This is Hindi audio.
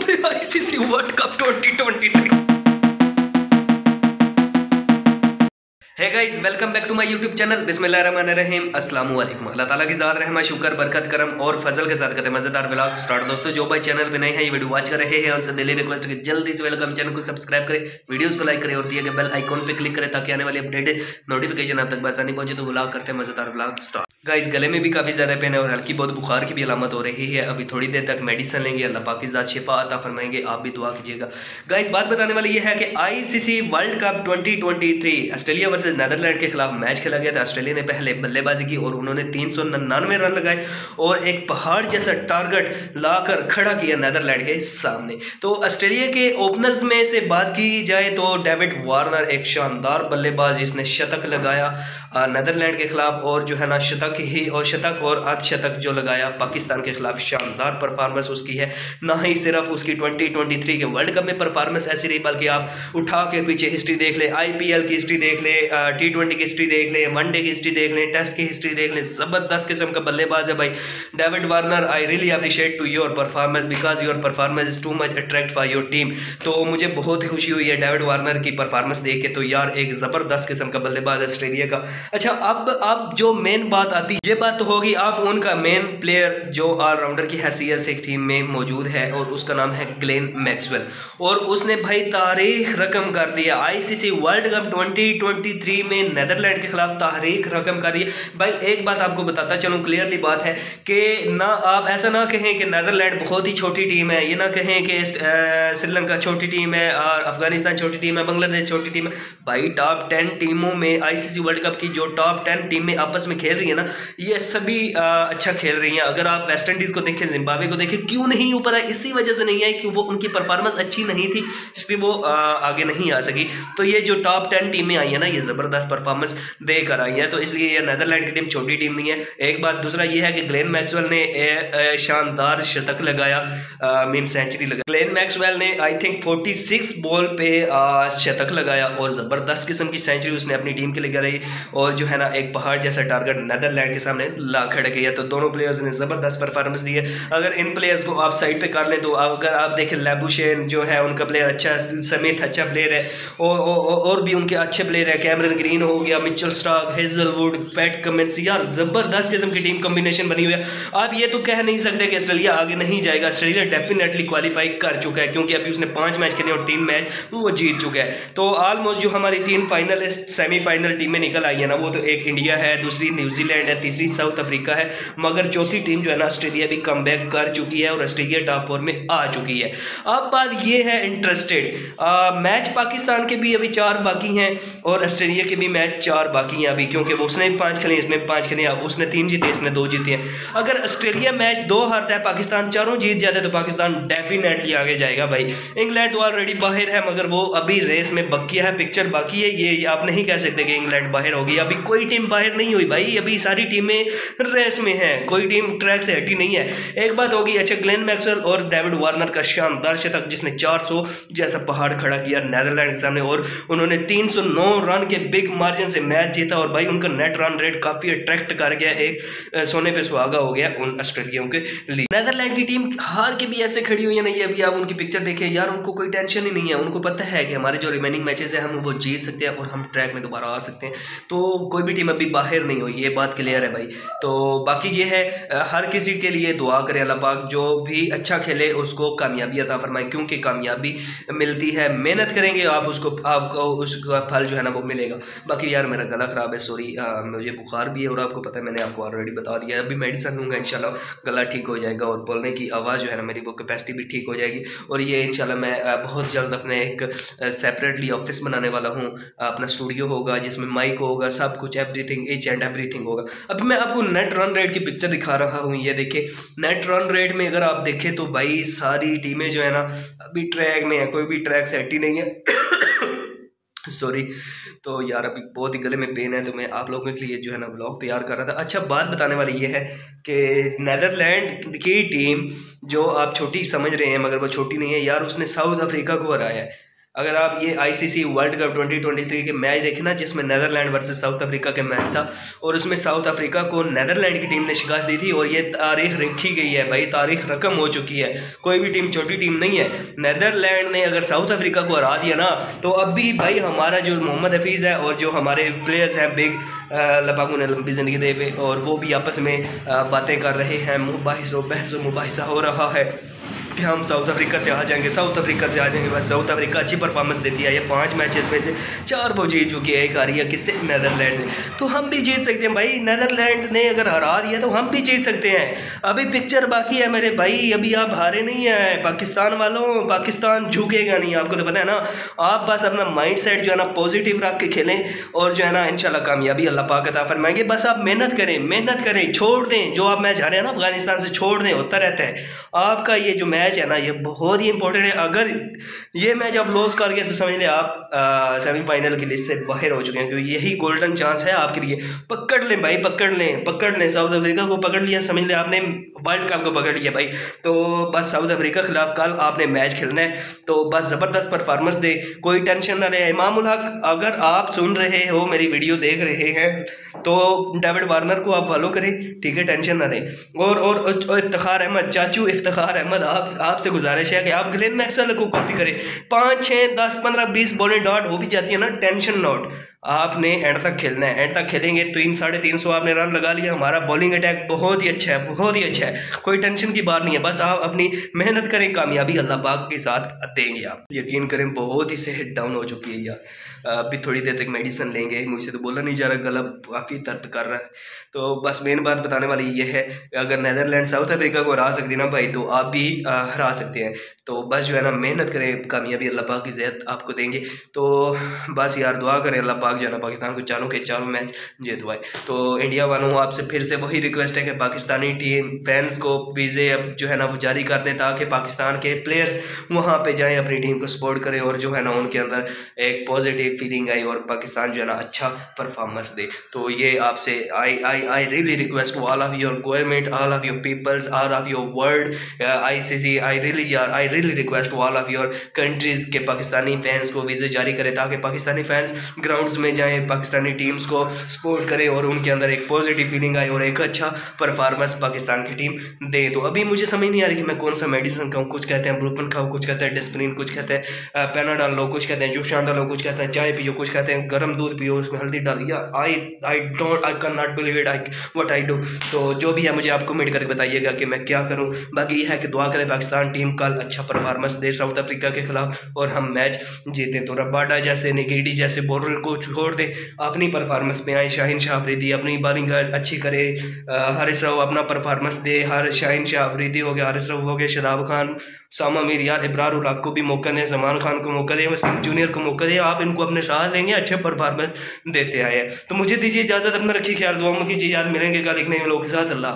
ICC world cup 2023। Hi guys, welcome back to my YouTube channel. बिस्मिल्लाहिर्रहमानिर्रहीम, अस्सलाम वालेकुम। अल्लाह ताला की ज़ात रहमत शुक्र बरकत करम और फजल के साथ करते मज़ेदार व्लॉग स्टार्ट। दोस्तों जो भाई चैनल पे नए हैं, ये वीडियो वॉच कर रहे हैं, उनसे दिली रिक्वेस्ट है कि जल्दी से वेलकम चैनल को सब्सक्राइब करें, वीडियोस को लाइक करें और दिए गए बेल आइकॉन पे क्लिक करें ताकि आने वाली अपडेटेड नोटिफिकेशन आप तक आसानी पहुंचे। तो व्लॉग करते हैं मज़ेदार व्लॉग स्टार्ट। गाइस गले में भी काफ़ी ज़्यादा पेन है और हल्की बहुत बुखार की भी अलामत हो रही है। अभी थोड़ी देर तक मेडिसिन लेंगे, अल्लाह पाक की ज़ात शिफा अता फरमाएंगे, आप भी दुआ कीजिएगा। गाइस बात बताने वाली ये है कि ICC world cup 2023 Australia versus Netherland के खिलाफ मैच खेला गया था। ऑस्ट्रेलिया ने पहले बल्लेबाजी की और उन्होंने 399 रन लगाए और एक पहाड़ जैसा टारगेट लाकर खड़ा किया नीदरलैंड के सामने। तो ऑस्ट्रेलिया के ओपनर्स में से बात की जाए तो डेविड वार्नर एक शानदार बल्लेबाज, जिसने शतक लगाया नीदरलैंड के खिलाफ और जो है ना शतक और अर्धशतक जो लगाया पाकिस्तान के खिलाफ। शानदार परफॉर्मेंस उसकी है। ना ही सिर्फ उसकी 2023 के वर्ल्ड कप में परफॉर्मेंस ऐसी रही, बल्कि आप उठा के पीछे हिस्ट्री देख ले, आईपीएल की हिस्ट्री देख ले, T20 की हिस्ट्री देख ले, वनडे की हिस्ट्री देख ले, टेस्ट की हिस्ट्री देख ले, जबरदस्त किस्म का बल्लेबाज है भाई David Warner. I really appreciate to your performance because your performance is too much attract for your team. तो मुझे बहुत ही खुशी हुई है डेविड वार्नर की परफॉर्मेंस देख के। तो यार एक जबरदस्त किस्म का बल्लेबाज है ऑस्ट्रेलिया का। अच्छा, अब जो मेन बात आती है, ये बात तो होगी आप उनका मेन प्लेयर जो ऑलराउंडर की हैसियत से एक टीम में मौजूद है और उसका नाम है ग्लेन मैक्सवेल। और उसने भाई तारीख रकम कर दिया आईसीसी वर्ल्ड कप 2023 में नीदरलैंड के खिलाफ तारीख रकम कर दी। भाई एक बात आपको बताता चलूं, क्लियरली बात है कि ना आप ऐसा ना कहें कि नीदरलैंड बहुत ही छोटी टीम है, ये ना कहें कि श्रीलंका छोटी टीम है और अफगानिस्तान छोटी टीम है, बांग्लादेश छोटी टीम है। भाई टॉप 10 टीमों में आईसीसी वर्ल्ड कप की जो टॉप 10 टीमें आपस में खेल रही है ना, ये सभी अच्छा खेल रही हैं। अगर आप वेस्ट इंडीज को देखें, जिम्बाब्वे को देखें, क्यों नहीं ऊपर है? इसी वजह से नहीं आई कि वो उनकी परफॉर्मेंस अच्छी नहीं थी, इसलिए वो आगे नहीं आ सकी। तो ये जो टॉप 10 टीमें आई है ना, ये जबरदस्त परफॉर्मेंस देकर आई है। तो इसलिए ये नीदरलैंड की टीम छोटी टीम नहीं है, एक बात। दूसरा ये है कि ग्लेन मैक्सवेल ने शानदार शतक लगाया, मीन सेंचुरी लगाया। ग्लेन मैक्सवेल ने आई थिंक 46 बॉल पे शतक लगाया और जबरदस्त किस्म की सेंचुरी उसने अपनी टीम के लिए कराई और जो है ना एक पहाड़ जैसा टारगेट नीदरलैंड के सामने ला खड़ा किया। तो दोनों प्लेयर्स ने जबरदस्त परफॉर्मेंस दी है। अगर इन प्लेयर्स को आप साइड पे कर लें तो अगर आप देखें लैबुशेन जो है उनका प्लेयर अच्छा, समेत अच्छा प्लेयर है और भी उनके अच्छे प्लेयर है, कैमरन ग्रीन हो गया, Mitchell Starc, Hazlewood, PAT Cummins, यार जबरदस्त किस्म की टीम कॉम्बिनेशन बनी हुई है। आप ये तो कह नहीं सकते कि ऑस्ट्रेलिया आगे नहीं जाएगा। ऑस्ट्रेलिया डेफिनेटली क्वालिफाई कर चुका है क्योंकि अभी उसने 5 मैच खेले और 3 मैच वो जीत चुका है। तो ऑलमोस्ट जो हमारी 3 फाइनलिस्ट सेमीफाइनल टीमें निकल आई है ना, वो तो एक इंडिया है, दूसरी न्यूजीलैंड है, तीसरी साउथ अफ्रीका है, मगर चौथी टीम जो है ना ऑस्ट्रेलिया भी कमबैक कर चुकी है और ऑस्ट्रेलिया टॉप 4 में आ चुकी है। अब बात ये है इंटरेस्टेड मैच पाकिस्तान के भी अभी 4 बाकी हैं और ऑस्ट्रेलिया के भी मैच 4 बाकी हैं अभी, क्योंकि उसने भी 5 खेले, इसने भी 5 खेले, उसने 3 जीते, इसने 2 जीते हैं। अगर ऑस्ट्रेलिया मैच 2 हारता है, पाकिस्तान 4 जीत जाता है तो पाकिस्तान डेफिनेटली आगे जाएगा भाई। इंग्लैंड तो ऑलरेडी बाहर है मगर वो अभी रेस में बकिया है, पिक्चर बाकी है। ये आप नहीं कह सकते कि इंग्लैंड बाहर होगी, अभी कोई टीम बाहर नहीं हुई भाई, अभी सारी टीमें रेस में हैं, कोई टीम ट्रैक से हटी नहीं है। एक बात होगी, अच्छा ग्लेन मैक्सवेल और डेविड वार्नर का शानदार शतक जिसने 400 जैसा पहाड़ खड़ा किया नीदरलैंड के सामने और उन्होंने 309 रन के बिग मार्जिन से मैच जीता और भाई उनका नेट रन रेट काफी अट्रैक्ट कर गया, एक सोने पे सुहागा हो गया उन ऑस्ट्रेलियाओं के लिए। नीदरलैंड की टीम हार के भी ऐसे खड़ी हुई है नहीं, अभी आप उनकी पिक्चर देखें यार, उनको कोई टेंशन ही नहीं है, उनको पता है कि हमारे जो रिमेनिंग मैचेस है हम वो जीत सकते हैं और हम ट्रैक में दोबारा आ सकते हैं। तो कोई भी टीम अभी बाहर नहीं हुई, ये बात क्लियर है भाई। तो बाकी ये है, हर किसी के लिए दुआ करें अल्लाह पाक जो भी अच्छा खेले उसको कामयाबी अता फरमाए, क्योंकि कामयाबी मिलती है, मेहनत करेंगे आपको उसका फल जो है ना वो मिलेगा। बाकी यार मेरा गला खराब है, सॉरी, मुझे बुखार भी है और आपको पता है मैंने आपको ऑलरेडी बता दिया है। अभी मेडिसिन लूँगा, इंशाल्लाह गला ठीक हो जाएगा और बोलने की आवाज़ जो है ना मेरी वो कैपेसिटी भी ठीक हो जाएगी। और ये इंशाल्लाह मैं बहुत जल्द अपने एक सेपरेटली ऑफिस बनाने वाला हूँ, अपना स्टूडियो होगा जिसमें माइक होगा, सब कुछ एवरीथिंग, ईच एंड एवरीथिंग होगा। अभी मैं आपको नेट रन रेट की पिक्चर दिखा रहा हूँ, ये देखिए नेट रन रेट में अगर आप देखें तो भाई सारी टीमें जो है ना अभी ट्रैक में है, कोई भी ट्रैक से हटी नहीं है सॉरी। तो यार अभी बहुत ही गले में पेन है तो मैं आप लोगों के लिए जो है ना व्लॉग तैयार कर रहा था। अच्छा बात बताने वाली ये है कि नीदरलैंड की टीम जो आप छोटी समझ रहे हैं मगर वो छोटी नहीं है यार, उसने साउथ अफ्रीका को हराया है। अगर आप ये ICC वर्ल्ड कप 2023 के मैच देखें ना, जिसमें नीदरलैंड वर्सेस साउथ अफ्रीका के मैच था और उसमें साउथ अफ्रीका को नीदरलैंड की टीम ने शिकस्त दी थी, और ये तारीख रखी गई है भाई, तारीख रकम हो चुकी है, कोई भी टीम छोटी टीम नहीं है। नीदरलैंड ने अगर साउथ अफ्रीका को हरा दिया ना, तो अब भी भाई हमारा जो मोहम्मद हफीज़ है और जो हमारे प्लेयर्स हैं बिग लपाकू ने लंबी ज़िंदगी दे पे, और वो भी आपस में बातें कर रहे हैं, बहस मुबाहिसा हो रहा है कि हम साउथ अफ्रीका से आ जाएंगे, साउथ अफ्रीका से आ जाएंगे। बस साउथ अफ्रीका अच्छी परफॉर्मेंस देती है, ये 5 मैचेस में से 4 वो जीत चुकी है, एक हारी है किससे, नीदरलैंड से। तो हम भी जीत सकते हैं भाई, नीदरलैंड ने अगर हरा दिया तो हम भी जीत सकते हैं। अभी पिक्चर बाकी है मेरे भाई, अभी आप हारे नहीं हैं पाकिस्तान वालों, पाकिस्तान झुकेगा नहीं, आपको तो पता है ना। आप बस अपना माइंड सेट जो है ना पॉजिटिव रख के खेलें, और जो है ना इंशाल्लाह कामयाबी अल्लाह पाक अता फरमाएंगे। बस आप मेहनत करें, छोड़ दें जो आप मैच हारे हैं ना अफगानिस्तान से, छोड़ दें, होता रहता है। आपका ये जो मैच है ना, ये बहुत ही इंपॉर्टेंट है। अगर ये मैच आप लॉस कर गए तो समझ लें आप सेमीफाइनल की लिस्ट से बाहर हो चुके हैं, क्योंकि यही गोल्डन चांस है आपके लिए। पकड़ लें भाई, पकड़ लें साउथ अफ्रीका को पकड़ लिया, समझ लें आपने वर्ल्ड कप को पकड़ लिया भाई। तो बस साउथ अफ्रीका के खिलाफ कल आपने मैच खेलना है, तो बस ज़बरदस्त परफॉर्मेंस दे, कोई टेंशन ना ले। इमामुल हक, अगर आप सुन रहे हो, मेरी वीडियो देख रहे हैं, तो डेविड वार्नर को आप फॉलो करें, ठीक है, टेंशन ना लें। और इफ्तिखार अहमद, चाचू इफ्तिखार अहमद, आपसे गुजारिश है कि आप ग्लेन मैक्सवेल को कॉपी करें। 5, 6, 10, 15, 20 बॉलें डॉट हो भी जाती है ना, टेंशन नॉट, आपने एंड तक खेलना है। एंड तक खेलेंगे 300-350 आपने रन लगा लिया। हमारा बॉलिंग अटैक बहुत ही अच्छा है, बहुत ही अच्छा है, कोई टेंशन की बात नहीं है। बस आप अपनी मेहनत करें, कामयाबी अल्लाह पाक के साथ देंगे। आप यकीन करें, बहुत ही सेहत डाउन हो चुकी है यार, अभी थोड़ी देर तक मेडिसिन लेंगे, मुझसे तो बोला नहीं जा रहा, गला काफ़ी दर्द कर रहा है। तो बस मेन बात बताने वाली ये है, अगर नीदरलैंड साउथ अफ्रीका को हरा सकती ना भाई, तो आप भी हरा सकते हैं। तो बस जो है ना मेहनत करें, कामयाबी अल्लाह पाक की ज़ियत आपको देंगे। तो बस यार दुआ करें अल्लाह पाक जो है ना पाकिस्तान को चारों के चारों मैच जितवाए। तो इंडिया वालों आपसे फिर से वही रिक्वेस्ट है कि पाकिस्तानी टीम फैंस को वीज़े अब जो है ना वो जारी कर दें, ताकि पाकिस्तान के प्लेयर्स वहाँ पे जाएँ, अपनी टीम को सपोर्ट करें, और जो है ना उनके अंदर एक पॉजिटिव फीलिंग आई, और पाकिस्तान जो है ना अच्छा परफॉर्मेंस दे। तो ये आपसे I really request to all of your government, all of your peoples, all of your world, ICC, I really request to all of your countries के पाकिस्तानी फैंस को वीज़े जारी करें, ताकि पाकिस्तानी फैंस ग्राउंड्स में जाएं, पाकिस्तानी टीम्स को सपोर्ट करें, और उनके अंदर एक पॉजिटिव फीलिंग आए, और एक अच्छा परफॉर्मेंस पाकिस्तान की टीम दे। तो अभी मुझे समझ नहीं आ रही कि मैं कौन सा मेडिसिन खाऊँ, कुछ कहते हैं ब्रूफन खाओ, कुछ कहते हैं डिस्प्रिन, कुछ कहते हैं पैनाडॉल लो, कुछ कहते हैं जूस शांदा लो, कुछ कहते हैं चाय पियो, कुछ कहते हैं गर्म दूध पियो, उसमें हल्दी डालिए। I can not believe it, what I do. तो जो भी है मुझे आप कमेंट करके बताइएगा कि मैं क्या करूँ। बाकी यह है कि दुआ करें पाकिस्तान टीम कल अच्छा परफॉर्मेंस दे साउथ अफ्रीका के खिलाफ, और हम मैच जीतें। तो रबाडा जैसे, निगेडी जैसे बॉलर को छोड़ दे, अपनी परफॉर्मेंस में आए। शाहीन शाह अफरीदी अपनी बॉलिंग अच्छी करे, हारिस राव अपना परफॉर्मेंस दे, हर शाहीन शाह अफरीदी हो गया, हारिस राव हो गया, शदाब खान, सामा मीर, यार इब्रार उल हक को भी मौका दें, जमान खान को मौका दें, वसीम जूनियर को मौका दें। आप इनको अपने साथ लेंगे, अच्छे परफॉर्मेंस देते आए हैं। तो मुझे दीजिए इजाज़त, अपना रखिए ख्याल, दुआ में कीजिए, याद मिलेंगे कल एक नए लोगों के साथ। अल्लाह।